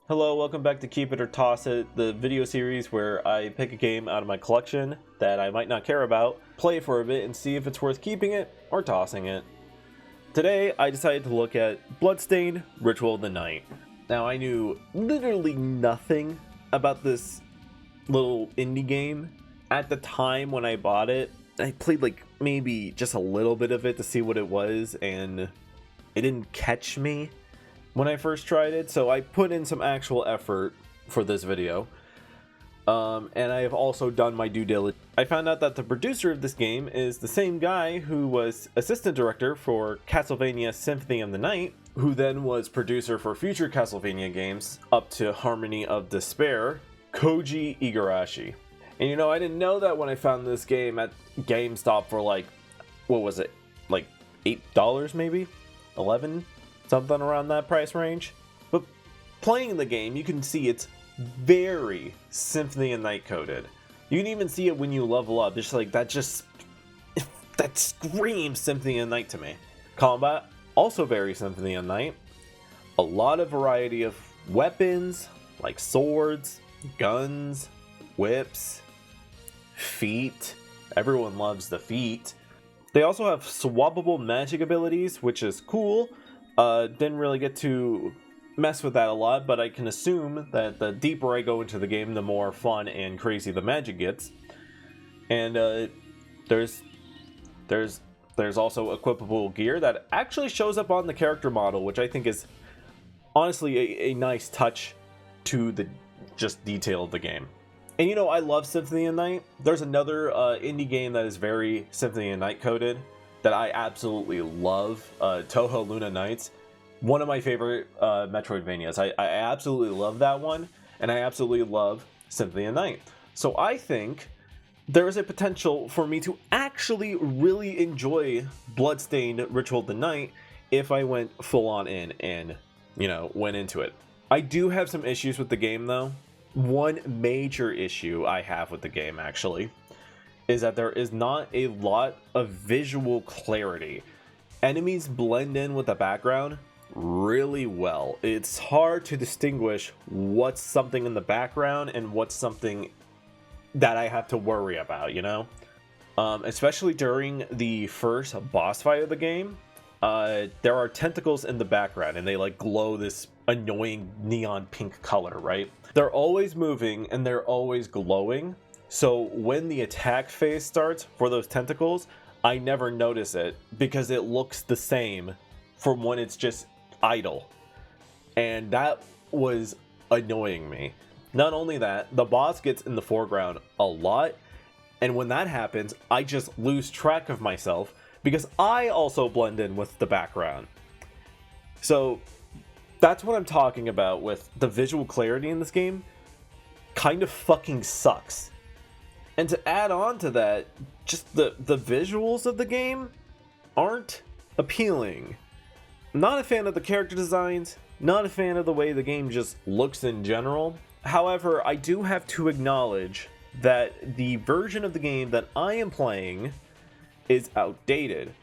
Hello, welcome back to Keep It or Toss It, the video series where I pick a game out of my collection that I might not care about, play it for a bit, and see if it's worth keeping it or tossing it. Today, I decided to look at Bloodstained, Ritual of the Night. Now, I knew literally nothing about this little indie game. At the time when I bought it, I played like maybe just a little bit of it to see what it was, and it didn't catch me when I first tried it, so I put in some actual effort for this video. And I have also done my due diligence. I found out that the producer of this game is the same guy who was assistant director for Castlevania Symphony of the Night, who then was producer for future Castlevania games up to Harmony of Despair, Koji Igarashi. And you know, I didn't know that when I found this game at GameStop for like, what was it? Like $8 maybe? 11? Something around that price range. But playing the game, you can see it's very Symphony of the Night coded. You can even see it when you level up. It's like that screams Symphony of the Night to me. Combat, also very Symphony of the Night. A lot of variety of weapons, like swords, guns, whips, feet. Everyone loves the feet. They also have swappable magic abilities, which is cool. Didn't really get to mess with that a lot, but I can assume that the deeper I go into the game, the more fun and crazy the magic gets. And there's also equipable gear that actually shows up on the character model, which I think is honestly a nice touch to the just detail of the game. And you know, I love Symphony of the Night. There's another indie game that is very Symphony of the Night coded that I absolutely love, Touhou Luna Nights. One of my favorite Metroidvanias. I absolutely love that one, and I absolutely love Symphony of the Night. So I think there is a potential for me to actually really enjoy Bloodstained Ritual of the Night if I went full on in and, you know, went into it. I do have some issues with the game though. One major issue I have with the game actually is that there is not a lot of visual clarity. Enemies blend in with the background really well. It's hard to distinguish what's something in the background and what's something that I have to worry about, you know? Especially during the first boss fight of the game, there are tentacles in the background and they like glow this annoying neon pink color, right? They're always moving and they're always glowing. So when the attack phase starts for those tentacles, I never notice it because it looks the same from when it's just idle. And that was annoying me. Not only that, the boss gets in the foreground a lot. And when that happens, I just lose track of myself because I also blend in with the background. So that's what I'm talking about with the visual clarity in this game. Kind of fucking sucks. And to add on to that, just the visuals of the game aren't appealing. I'm not a fan of the character designs, not a fan of the way the game just looks in general. However, I do have to acknowledge that the version of the game that I am playing is outdated.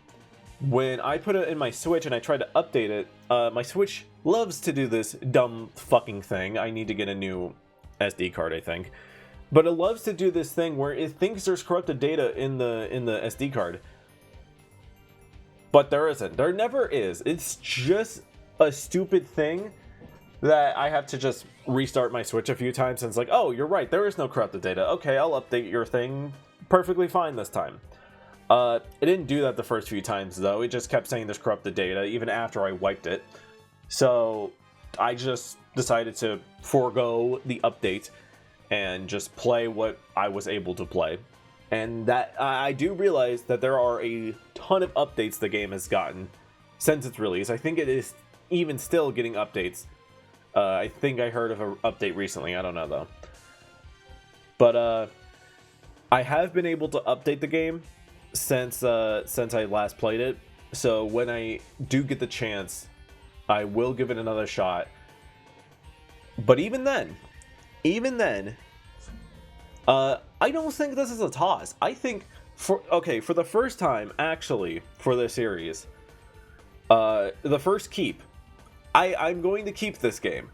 When I put it in my Switch and I tried to update it, my Switch loves to do this dumb fucking thing. I need to get a new SD card, I think. But it loves to do this thing where it thinks there's corrupted data in the SD card. But there isn't. There never is. It's just a stupid thing that I have to just restart my Switch a few times and it's like, oh, you're right, there is no corrupted data. Okay, I'll update your thing perfectly fine this time. It didn't do that the first few times though. It just kept saying there's corrupted data even after I wiped it. So I just decided to forego the update and just play what I was able to play. And that I do realize that there are a ton of updates the game has gotten since its release. I think it is even still getting updates. I think I heard of an update recently. I don't know though. But I have been able to update the game since I last played it. So when I do get the chance, I will give it another shot. But even then, I don't think this is a toss. I think for the first time actually for this series, the first keep, I'm going to keep this game.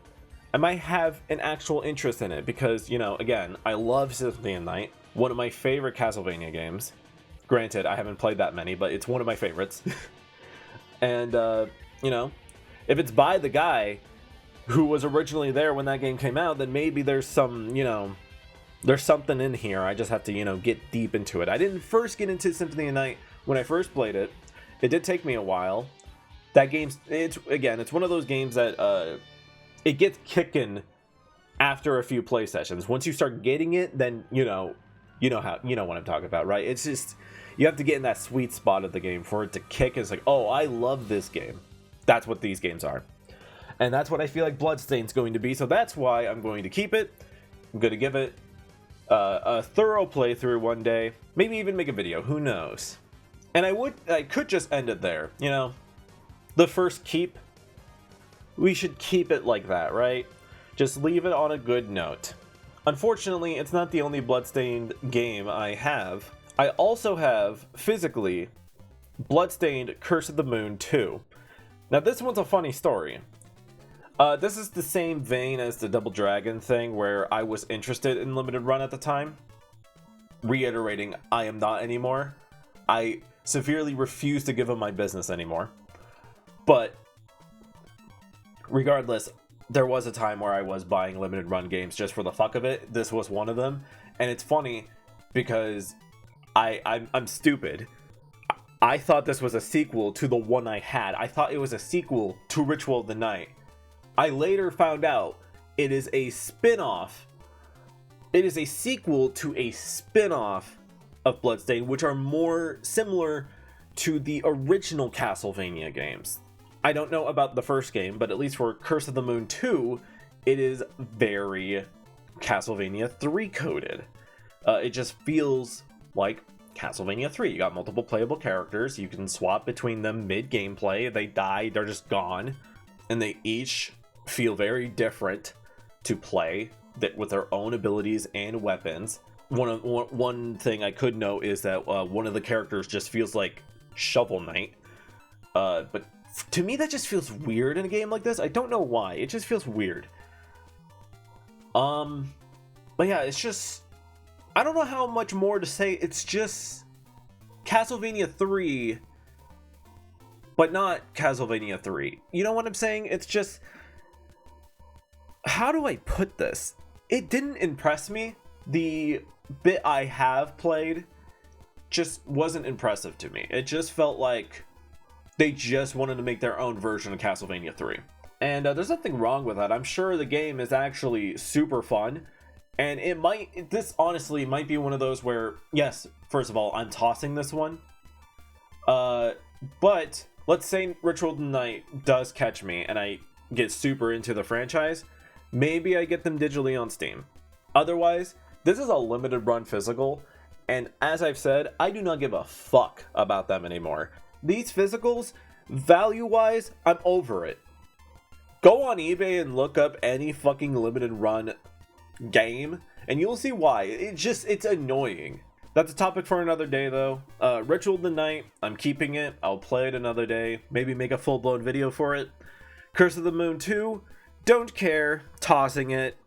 I might have an actual interest in it because, you know, again, I love Symphony of the Night, one of my favorite Castlevania games. Granted, I haven't played that many, but it's one of my favorites. And, you know, if it's by the guy who was originally there when that game came out, then maybe there's some, you know, there's something in here. I just have to, you know, get deep into it. I didn't first get into Symphony of the Night when I first played it. It did take me a while. That game's, it's one of those games that, it gets kicking after a few play sessions. Once you start getting it, then, you know what I'm talking about, right? It's just, you have to get in that sweet spot of the game for it to kick. It's like, oh, I love this game. That's what these games are. And that's what I feel like Bloodstained's going to be, so that's why I'm going to keep it. I'm going to give it a thorough playthrough one day. Maybe even make a video, who knows? And I could just end it there, you know? The first keep, we should keep it like that, right? Just leave it on a good note. Unfortunately, it's not the only Bloodstained game I have. I also have, physically, Bloodstained Curse of the Moon 2. Now, this one's a funny story. This is the same vein as the Double Dragon thing, where I was interested in limited run at the time. Reiterating, I am not anymore. I severely refuse to give them my business anymore. But regardless, there was a time where I was buying limited run games just for the fuck of it. This was one of them. And it's funny because I'm stupid. I thought this was a sequel to the one I had. I thought it was a sequel to Ritual of the Night. I later found out it is a spin-off. It is a sequel to a spin-off of Bloodstained, which are more similar to the original Castlevania games. I don't know about the first game, but at least for Curse of the Moon 2, it is very Castlevania 3 coded. It just feels like Castlevania 3. You got multiple playable characters. You can swap between them mid-gameplay. They die, they're just gone. And they each feel very different to play, that with their own abilities and weapons. One thing I could note is that one of the characters just feels like Shovel Knight. But to me, that just feels weird in a game like this. I don't know why. It just feels weird. But yeah, it's just, I don't know how much more to say. It's just Castlevania 3, but not Castlevania 3. You know what I'm saying? It's just, how do I put this? It didn't impress me. The bit I have played just wasn't impressive to me. It just felt like they just wanted to make their own version of Castlevania 3. And there's nothing wrong with that. I'm sure the game is actually super fun. And this honestly might be one of those where, yes, first of all, I'm tossing this one. But let's say Ritual of the Night does catch me and I get super into the franchise. Maybe I get them digitally on Steam. Otherwise, this is a limited run physical. And as I've said, I do not give a fuck about them anymore. These physicals, value-wise, I'm over it. Go on eBay and look up any fucking limited run game, and you'll see why. It's annoying. That's a topic for another day, though. Ritual of the Night, I'm keeping it. I'll play it another day. Maybe make a full-blown video for it. Curse of the Moon 2, don't care. Tossing it.